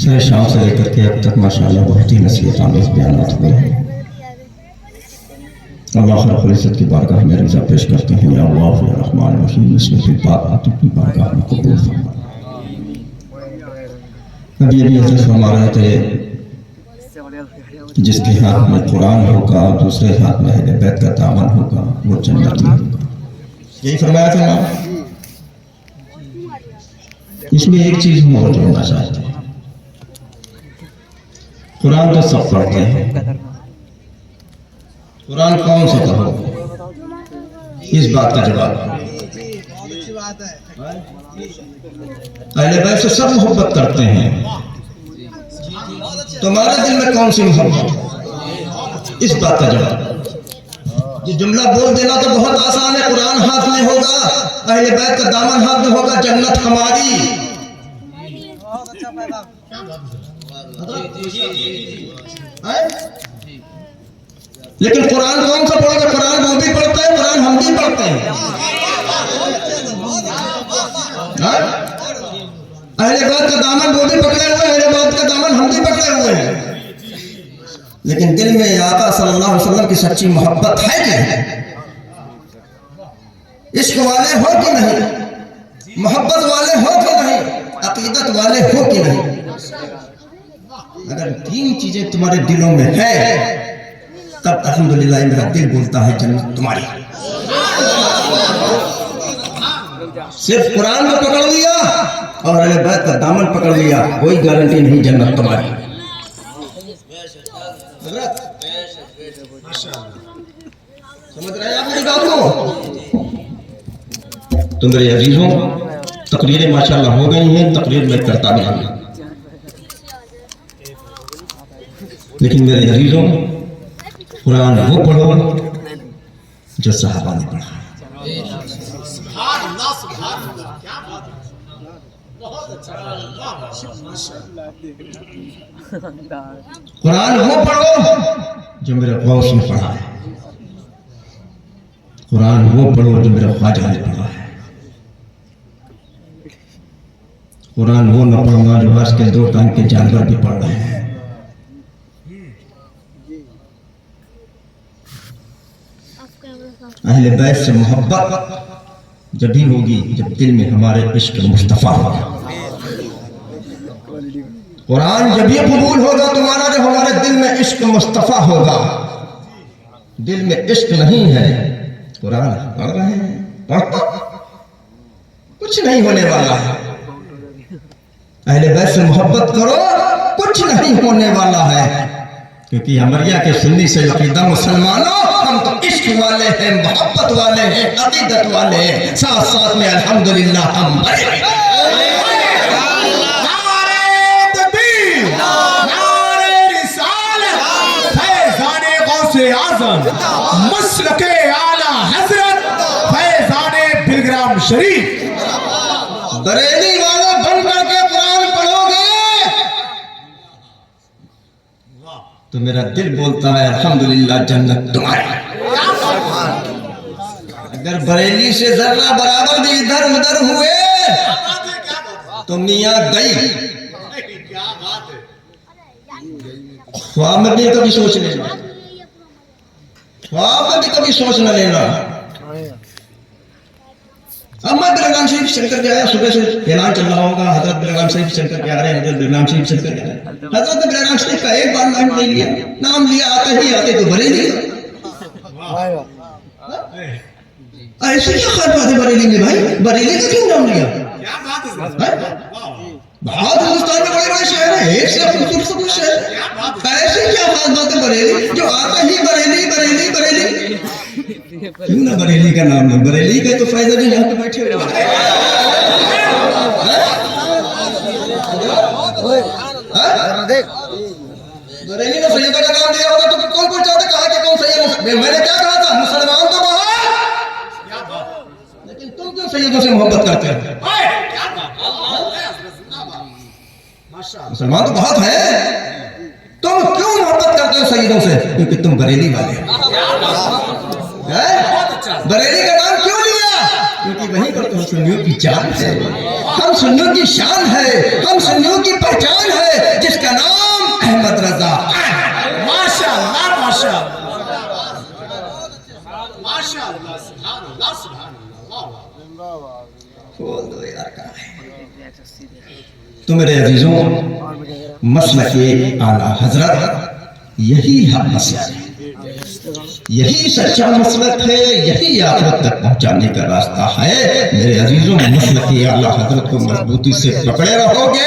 سر شام سے لے کر کے اب تک ماشاءاللہ بہت ہی نصیحت آمیز بیانات ہوئے ہیں۔ اللہ رب العزت کی بارگاہ میں رضا پیش کرتے ہیں، یا اللہ یا رحمان الرحیم اس میں بات اپنی بارگاہ میں قبول فرما۔ نبی علیہ حضرت فرما رہے تھے جس کے ہاتھ میں قرآن ہوگا دوسرے ہاتھ میں اہل بیت کا دامن ہوگا وہ جنتی ہوگا، یہی فرمایا تھا نا۔ اس میں ایک چیز ہم اور جوڑنا چاہتے ہیں، قرآن تو سب پڑھتے ہیں، قرآن کون سا پڑھو؟ اس بات کا جواب اہل بیت سے سب محبت کرتے ہیں، تمہارے دل میں کون سی محبت؟ اس بات کا جواب یہ جملہ بول دینا تو بہت آسان ہے، قرآن ہاتھ میں ہوگا اہل بیت کا دامن ہاتھ میں ہوگا جنت ہماری۔ لیکن قرآن کون سا پڑھو گے؟ قرآن وہ بھی پڑھتے ہیں، قرآن ہم بھی پڑھتے ہیں، اہل بیت کا دامن وہ بھی پکڑے ہوئے ہیں، اہل بیت کا دامن ہم بھی پکڑے ہوئے ہیں، لیکن دل میں آقا صلی اللہ علیہ وسلم کی سچی محبت ہے کہ عشق والے ہو کہ نہیں، محبت والے ہو کہ نہیں، عقیدت والے ہو کہ نہیں؟ اگر تین چیزیں تمہارے دلوں میں ہے تب الحمدللہ میرا دل بولتا ہے جنت تمہاری۔ صرف قرآن کو پکڑ لیا اور اہل بیت کا دامن پکڑ لیا، کوئی گارنٹی نہیں جنت تمہاری۔ سمجھ رہے ہیں آپ میری بات کو؟ تو میرے عزیزوں تقریریں ماشاءاللہ ہو گئی ہیں، تقریر میں کرتا بھی ہوں، لیکن میرے عزیزوں قرآن وہ پڑھو جو صحابہ نے پڑھا۔ قرآن وہ پڑھو جو میرے غوث نے پڑھا ہے، قرآن وہ پڑھو جو میرے خواجہ نے پڑھا ہے، قرآن وہ نہ پڑھنا جو آج کے دو ٹانگ کے جانور بھی پڑھ رہے ہیں۔ اہل بیت سے محبت جب ہی ہوگی جب دل میں ہمارے عشق مصطفیٰ ہوگا، قرآن جب ہی قبول ہوگا تمہارا جب ہمارے دل میں عشق مصطفیٰ ہوگا۔ دل میں عشق نہیں ہے، قرآن پڑھ رہے ہیں، پڑھتا کچھ نہیں ہونے والا ہے۔ اہل بیت سے محبت کرو، کچھ نہیں ہونے والا ہے، کیونکہ امریہ کے سنی سے عقیدہ مسلمانوں ہم تو عشق والے ہیں، محبت والے ہیں، عقیدت والے ہیں، ساتھ ساتھ میں الحمدللہ ہم بڑے ہیں۔ نعرہ تکبیر، نعرہ رسالت، فیضان غوث اعظم، مسلک اعلیٰ حضرت فیضان بلگرام شریف۔ بریلی والے بن کر کے قرآن پڑھو گے تو میرا دل بولتا ہے الحمدللہ جنت تمہاری۔ اگر بریلی سے ذرہ برابر بھی ادھر ادھر ہوئے تو میاں گئی۔ خواب میں بھی کبھی سوچ لینا، خواب میں بھی کبھی سوچ نہ لینا۔ اب میں بلگرام شریف چل کر کے آیا، صبح سے اعلان چل رہا ہوگا حضرت بلگرام شریف چل کر کے آ رہے ہیں، حضرت بلگرام شریف چل کر کے آ رہے ہیں۔ حضرت بلگرام شریف کا ایک بار نام نہیں لیا، نام لیا آتے تو بریلی۔ ایسے کیا خیال بات ہے بریلی میں بھائی؟ بریلی کا کیوں نام لیا؟ بہت ہندوستان میں بڑے بڑے شہر ہیں، ایک سے خوبصورت شہر، ایسے کیا خاص بات ہے بریلی جو آتا ہی بریلی بریلی بریلی؟ کیوں نہ بریلی کا نام لیں؟ بریلی کا تو فائدہ نہیں، یہاں پہ بیٹھے ہوئے بریلی نے سیدہ کا نام دیا ہوگا تو کون کون چاہتے کہا کہ کون سید؟ میں نے کیا کہا تھا؟ مسلمان تو بہت، لیکن تم کیوں سیدوں سے محبت کرتے ہیں؟ مسلمان تو بہت ہے، تم کیوں محبت کرتے ہو سیدوں سے؟ کیونکہ تم بریلی والے بریلی کا نام کیوں لیا؟ کیونکہ وہیں پر تم سنیوں کی جان ہے، ہم سنیوں کی شان ہے، ہم سنیوں کی پہچان ہے، جس کا نام احمد رضا۔ ماشاء اللہ ماشاء اللہ ماشاء اللہ سبحان اللہ سبحان اللہ۔ کھول دو یار کہاں ہے تو میرے عزیزوں، مسلک اعلیٰ حضرت یہی حق مسلک ہے، یہی سچا مسلک ہے، یہی آخرت تک پہنچانے کا راستہ ہے۔ میرے عزیزوں، مسلک اعلیٰ حضرت کو مضبوطی سے پکڑے رہو گے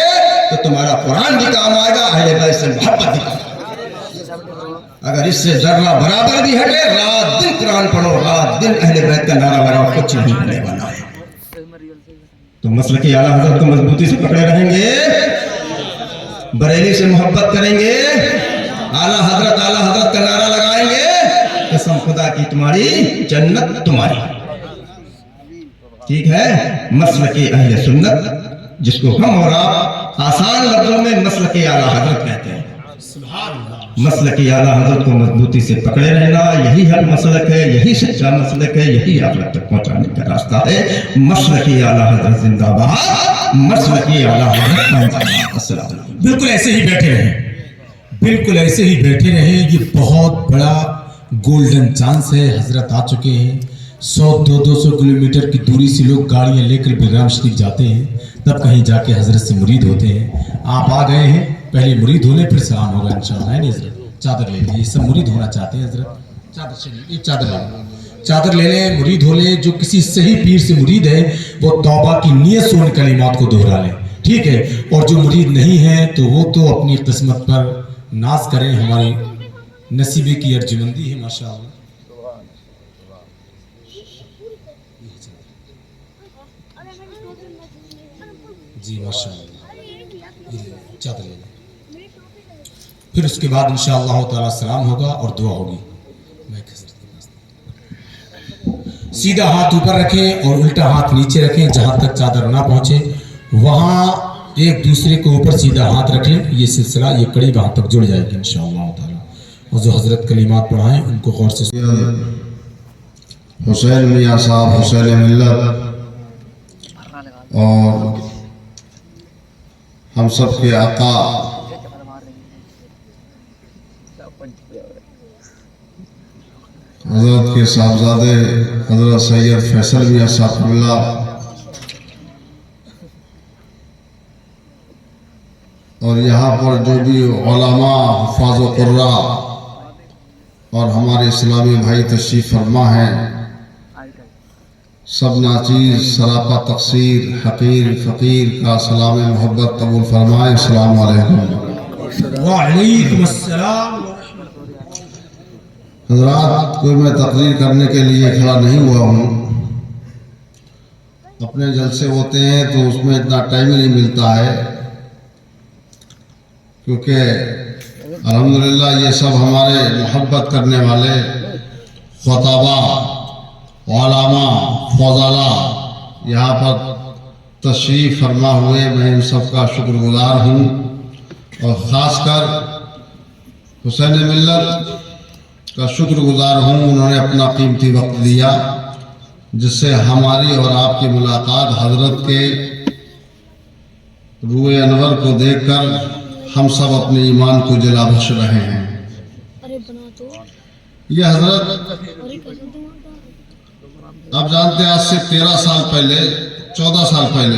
تو تمہارا قرآن بھی کام آئے گا، اہل بیت سے محبت بھی کام آئے گا۔ اگر اس سے ذرہ برابر بھی ہٹے، رات دن قرآن پڑھو، رات دن اہل بیت کا نعرہ لگاؤ، کچھ نہیں ہونے والا ہے۔ تو مسلک اعلیٰ حضرت کو مضبوطی سے پکڑے رہیں گے، بریلی سے محبت کریں گے، اعلیٰ حضرت کا نعرہ لگائیں گے، قسم خدا کی تمہاری جنت تمہاری۔ ٹھیک ہے؟ مسلک اہل سنت، جس کو ہم اور آپ آسان لفظوں میں مسلک اعلیٰ حضرت کہتے ہیں، مسلک اعلیٰ حضرت کو مضبوطی سے پکڑے رہنا، یہی حق مسلک ہے، یہی سچا مسلک ہے، یہی آخرت تک پہنچانے کا راستہ ہے۔ مسلک اعلیٰ حضرت زندہ باد، مسلک اعلیٰ حضرت زندہ باد۔ السلام علیکم۔ بالکل ایسے ہی بیٹھے رہیں، بالکل ایسے ہی بیٹھے رہیں۔ یہ بہت بڑا گولڈن چانس ہے، حضرت آ چکے ہیں۔ 100-200 کلومیٹر کی دوری سے لوگ گاڑیاں لے کر بیگام شریف جاتے ہیں، تب کہیں جا کے حضرت سے مرید ہوتے ہیں۔ آپ آ گئے ہیں، پہلے مرید ہونے پھر سلام ہوگا انشاءاللہ، ہے نا حضرت؟ چادر لے لیں، یہ سب مرید ہونا چاہتے ہیں حضرت۔ چادر چلیے، ایک چادر لے لیں، چادر لے لیں، مرید ہو لیں۔ جو کسی صحیح پیر سے مرید ہے وہ توبہ کی نیت سے ان کلمات کو دہرا لیں، ٹھیک ہے؟ اور جو مرید نہیں ہے تو وہ تو اپنی قسمت پر ناز کریں، ہماری نصیبے کی ارجمندی ہے ماشاءاللہ۔ جی ماشاءاللہ، چادر لے لیں، پھر اس کے بعد انشاءاللہ تعالی سلام ہوگا اور دعا ہوگی۔ سیدھا ہاتھ اوپر رکھیں اور الٹا ہاتھ نیچے رکھیں، جہاں تک چادر نہ پہنچے وہاں ایک دوسرے کے اوپر سیدھا ہاتھ رکھ لیں۔ یہ سلسلہ، یہ کڑی وہاں تک جڑ جائے گی انشاءاللہ تعالی۔ اور جو حضرت کلمات پڑھائیں ان کو غور سے حسین میاں صاحب، حسین ملت، اور ہم سب کے آقا حضرت کے صاحبزادے حضرت سید فیصل میاں صاحب اللہ، اور یہاں پر جو بھی علماء، حفاظ و قراء اور ہمارے اسلامی بھائی تشریف فرما ہیں، سب ناچیز سراپا تقصیر حقیر فقیر کا سلام محبت قبول فرمائیں۔ السلام علیکم۔ وعلیکم السلام۔ حضرات، کوئی میں تقریر کرنے کے لیے کھڑا نہیں ہوا ہوں، اپنے جلسے ہوتے ہیں تو اس میں اتنا ٹائم ہی نہیں ملتا ہے، کیونکہ الحمدللہ یہ سب ہمارے محبت کرنے والے خطابہ، علماء، فضلاء یہاں پر تشریف فرما ہوئے، میں ان سب کا شکر گزار ہوں، اور خاص کر حسین ملت کا شکر گزار ہوں، انہوں نے اپنا قیمتی وقت دیا، جس سے ہماری اور آپ کی ملاقات حضرت کے روئے انور کو دیکھ کر ہم سب اپنے ایمان کو جلا بخش رہے ہیں۔ یہ حضرت آپ جانتے ہیں، آج سے 13 سال پہلے، 14 سال پہلے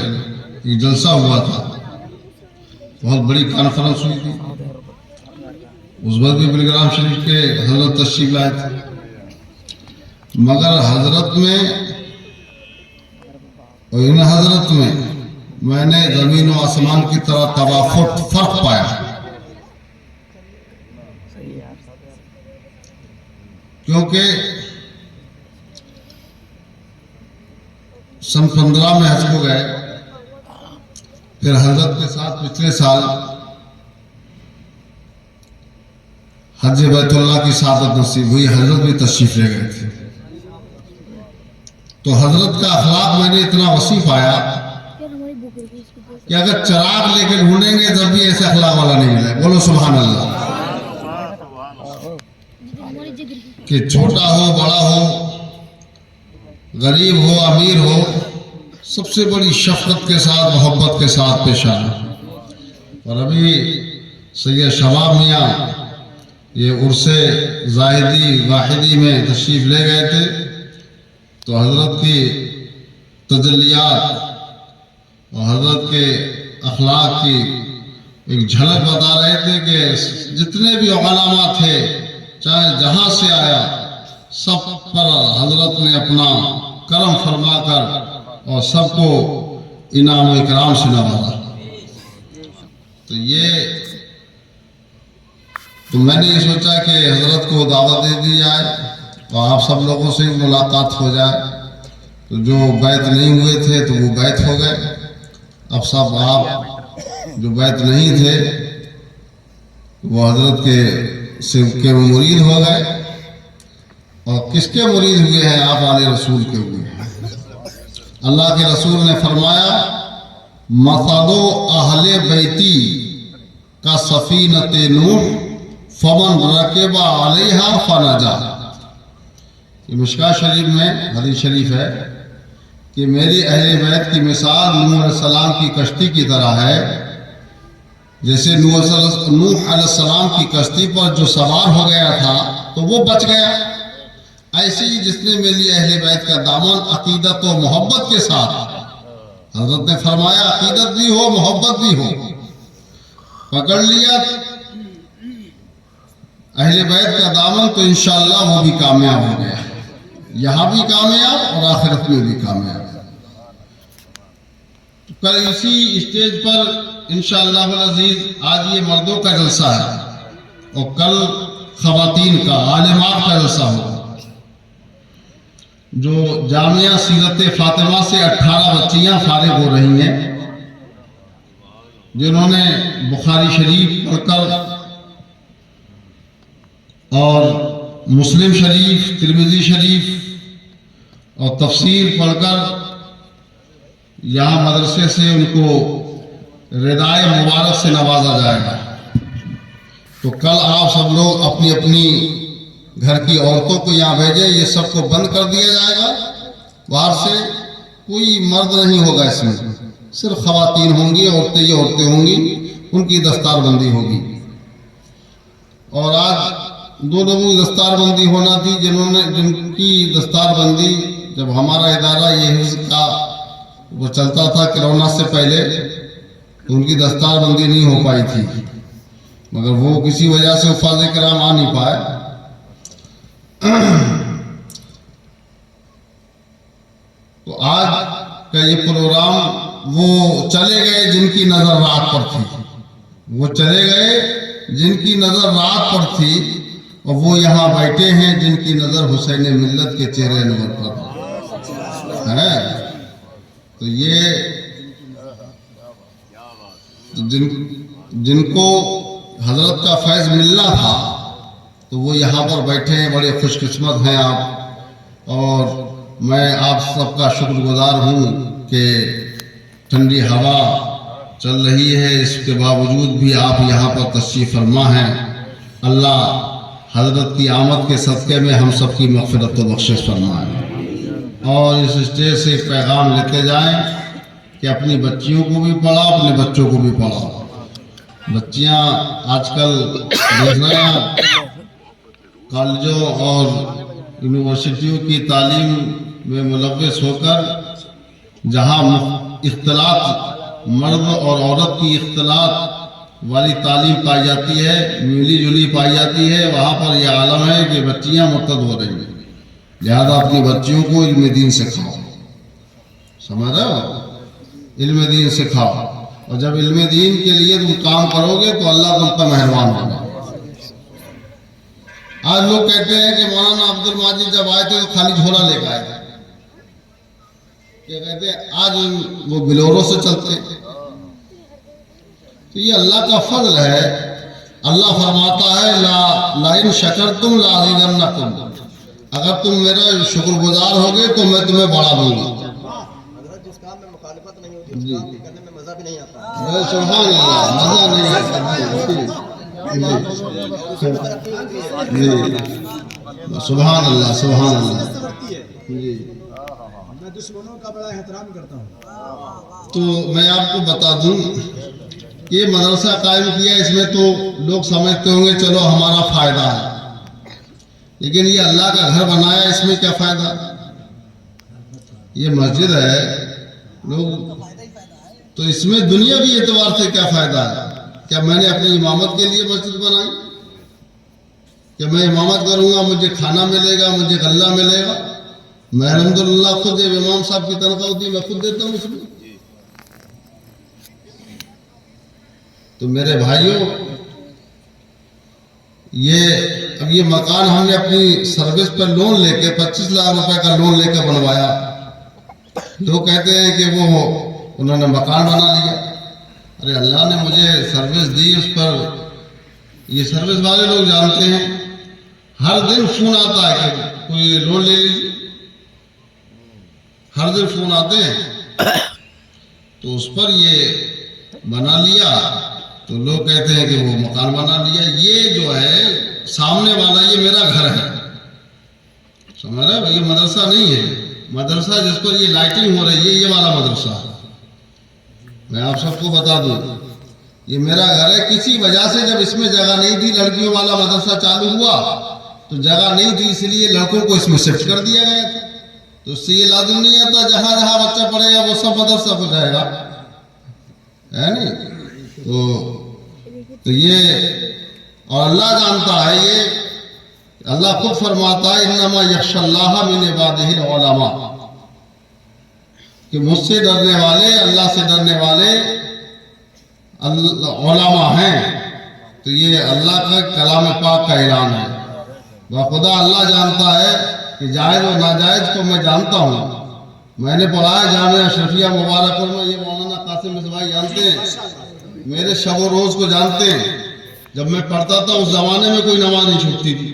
یہ جلسہ ہوا تھا، بہت بڑی کانفرنس ہوئی تھی، اس وقت بھی بلگرام شریف کے حضرت تشریف لائے تھے، مگر حضرت میں اور ان حضرت میں نے زمین و آسمان کی طرح تفاوت، فرق پایا، کیونکہ سن 15 میں حج کو گئے، پھر حضرت کے ساتھ پچھلے سال حج بیت اللہ کی سعادت نصیب ہوئی، حضرت بھی تشریف لے گئے تھے، تو حضرت کا اخلاق میں نے اتنا وسیع پایا کہ اگر چراغ لے کے ڈھونڈیں گے تب بھی ایسے اخلاق والا نہیں ملے. بولو سبحان اللہ. کہ چھوٹا ہو بڑا ہو غریب ہو امیر ہو سب سے بڑی شفقت کے ساتھ محبت کے ساتھ پیش آنا. اور ابھی سید شباب میاں یہ عرس زاہدی واحدی میں تشریف لے گئے تھے تو حضرت کی تجلیات اور حضرت کے اخلاق کی ایک جھلک بتا رہے تھے کہ جتنے بھی علماء تھے چاہے جہاں سے آیا سب پر حضرت نے اپنا کرم فرما کر اور سب کو انعام و اکرام سے نوازا. تو میں نے یہ سوچا کہ حضرت کو دعوت دے دی جائے اور آپ سب لوگوں سے ملاقات ہو جائے. تو جو بیعت نہیں ہوئے تھے تو وہ بیعت ہو گئے. اب سب آپ جو بیعت نہیں تھے وہ حضرت کے مرید ہو گئے. اور کس کے مرید ہوئے ہیں؟ آپ علیہ رسول کے ہوئے ہیں. اللہ کے رسول نے فرمایا مثل اہل بیتی کا سفینۃ نوح فمن رکب علیہا فنجا. یہ مشکاہ شریف میں حدیث شریف ہے کہ میری اہل بیت کی مثال نوح علیہ السلام کی کشتی کی طرح ہے. جیسے نوح علیہ السلام کی کشتی پر جو سوار ہو گیا تھا تو وہ بچ گیا، ایسے ہی جس نے میری اہل بیت کا دامن عقیدت و محبت کے ساتھ، حضرت نے فرمایا عقیدت بھی ہو محبت بھی ہو، پکڑ لیا اہل بیت کا دامن تو انشاءاللہ وہ بھی کامیاب ہو گیا، یہاں بھی کامیاب اور آخرت میں بھی کامیاب. کل اسی اسٹیج پر انشاءاللہ العزیز آج یہ مردوں کا جلسہ ہے اور کل خواتین کا عالمات کا جلسہ ہوگا. جو جامعہ سیرت فاطمہ سے 18 بچیاں فارغ ہو رہی ہیں جنہوں نے بخاری شریف پڑھ کر اور مسلم شریف ترمذی شریف اور تفسیر پڑھ کر یہاں مدرسے سے ان کو ردائے مبارک سے نوازا جائے گا. تو کل آپ سب لوگ اپنی اپنی گھر کی عورتوں کو یہاں بھیجیں. یہ سب کو بند کر دیا جائے گا، باہر سے کوئی مرد نہیں ہوگا، اس میں صرف خواتین ہوں گی، عورتیں ہوں گی، ان کی دستار بندی ہوگی. اور آج دو لوگوں کی دستار بندی ہونا تھی جن کی دستار بندی جب ہمارا ادارہ یہ حفظ کا وہ چلتا تھا کرونا سے پہلے ان کی دستار بندی نہیں ہو پائی تھی، مگر وہ کسی وجہ سے حفاظ کرام آ نہیں پائے. تو آج کا یہ پروگرام وہ چلے گئے جن کی نظر رات پر تھی، وہ چلے گئے جن کی نظر رات پر تھی، اور وہ یہاں بیٹھے ہیں جن کی نظر حسین ملت کے چہرے نور پر ہے. تو یہ جن کو حضرت کا فیض ملنا تھا تو وہ یہاں پر بیٹھے ہیں، بڑے خوش قسمت ہیں آپ. اور میں آپ سب کا شکر گزار ہوں کہ ٹھنڈی ہوا چل رہی ہے، اس کے باوجود بھی آپ یہاں پر تشریف فرما ہیں. اللہ حضرت کی آمد کے صدقے میں ہم سب کی مغفرت و بخشش فرمائیں. اور اس اسٹیج سے ایک پیغام لیتے جائیں کہ اپنی بچیوں کو بھی پڑھاؤ، اپنے بچوں کو بھی پڑھاؤ. بچیاں آج کل دیکھ رہے ہیں کالجوں اور یونیورسٹیوں کی تعلیم میں ملوث ہو کر جہاں اختلاط مرد اور عورت کی اختلاط والی تعلیم پائی جاتی ہے، ملی جلی پائی جاتی ہے، وہاں پر یہ عالم ہے کہ بچیاں مرتد ہو رہی ہیں. لہذا اپنی بچیوں کو علم دین سکھاؤ، سمجھ رہے ہو؟ علم دین سکھاؤ، اور جب علم دین کے لیے تم کام کرو گے تو اللہ تم پر مہربان ہوگا. آج لوگ کہتے ہیں کہ مولانا عبد الماجد جب آئے تھے تو خالی جھولا لے کے آئے تھے، کیا کہتے ہیں آج وہ بلوروں سے چلتے ہیں. تو یہ اللہ کا فضل ہے. اللہ فرماتا ہے لَئِن شَكَرْتُمْ لَأَزِيدَنَّكُمْ، اگر تم میرا شکر گزار ہوگے تو میں تمہیں بڑھا دوں گا. حضرت جس کام میں مخالفت نہیں ہوتی اس کام کے کرنے میں مزہ بھی نہیں آتا سبحان اللہ مزہ نہیں آتا جی سبحان اللہ سبحان اللہ جی میں دشمنوں کا بڑا احترام کرتا ہوں. تو میں آپ کو بتا دوں یہ مدرسہ قائم کیا اس میں تو لوگ سمجھتے ہوں گے چلو ہمارا فائدہ ہے لیکن یہ اللہ کا گھر بنایا اس میں کیا فائدہ یہ مسجد ہے لوگ تو اس میں دنیاوی اعتبار سے کیا فائدہ ہے کیا میں نے اپنی امامت کے لیے مسجد بنائی کہ میں امامت کروں گا مجھے کھانا ملے گا مجھے غلہ ملے گا میں الحمدللہ خود جب امام صاحب کی تنخواہ ہوتی ہے میں خود دیتا ہوں اس میں تو میرے بھائیوں اب یہ مکان ہم نے اپنی سروس پر لون لے کے 25 لاکھ روپے کا لون لے کے بنوایا لوگ کہتے ہیں کہ وہ انہوں نے مکان بنا لیا ارے اللہ نے مجھے سروس دی اس پر یہ سروس والے لوگ جانتے ہیں ہر دن فون آتا ہے کہ کوئی لون لے لیجیے ہر دن فون آتے ہیں تو اس پر یہ بنا لیا تو لوگ کہتے ہیں کہ وہ مکان بنا لیا یہ جو ہے سامنے والا یہ میرا گھر ہے سمجھ رہے ہیں یہ مدرسہ نہیں ہے مدرسہ جس پر یہ لائٹنگ ہو رہی ہے یہ والا مدرسہ ہے میں آپ سب کو بتا دوں یہ میرا گھر ہے کسی وجہ سے جب اس میں جگہ نہیں تھی لڑکیوں والا مدرسہ چالو ہوا تو جگہ نہیں تھی اس لیے لڑکوں کو اس میں شفٹ کر دیا گیا تھا تو اس سے یہ لازم نہیں آتا جہاں جہاں بچہ پڑھے گا وہ سب مدرسہ ہو جائے گا ہے نہیں تو یہ اور اللہ جانتا ہے یہ اللہ خود فرماتا ہے انما یخشی اللہ من عبادہ العلماء کہ مجھ سے ڈرنے والے اللہ سے ڈرنے والے علماء ہیں تو یہ اللہ کا کلام پاک کا اعلان ہے خدا اللہ جانتا ہے کہ جائز اور ناجائز کو میں جانتا ہوں میں نے پڑھا ہے جامعہ اشرفیہ مبارک میں یہ مولانا قاسم مصباحی جانتے ہیں میرے شب و روز کو جانتے ہیں جب میں پڑھتا تھا اس زمانے میں کوئی نماز نہیں چھوٹتی تھی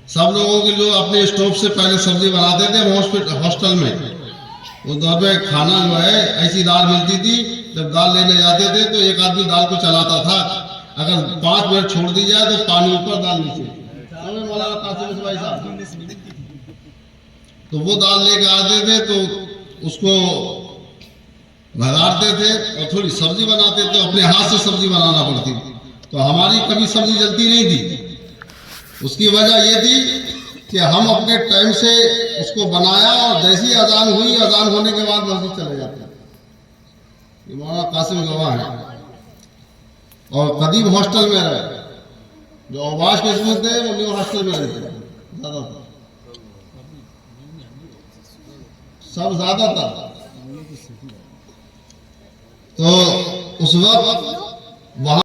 سب لوگوں کے جو اپنے اسٹوو سے پہلے سبزی بناتے تھے ہاسٹل میں اس دور میں کھانا جو ہے ایسی دال ملتی تھی جب دال لینے جاتے تھے تو ایک آدمی دال کو چلاتا تھا اگر 5 منٹ چھوڑ دی جائے تو پانی اوپر دال نیچے مولانا قاسم مصباحی صاحب تو وہ دال لے کے آتے تھے تو اس کو بھگاڑتے تھے اور تھوڑی سبزی بناتے تھے اپنے ہاتھ سے سبزی بنانا پڑتی تھی تو ہماری کبھی سبزی جلتی نہیں تھی اس کی وجہ یہ تھی کہ ہم اپنے ٹائم سے اس کو بنایا اور جیسی اذان ہوئی اذان ہونے کے بعد مسجد چلے جاتے یہ مولانا قاسم گواہ ہے اور قدیم ہاسٹل میں رہے جو اوباش قسمت تھے وہ نیو ہاسٹل میں رہتے زیادہ تر سب زیادہ تر تو اس وقت وہاں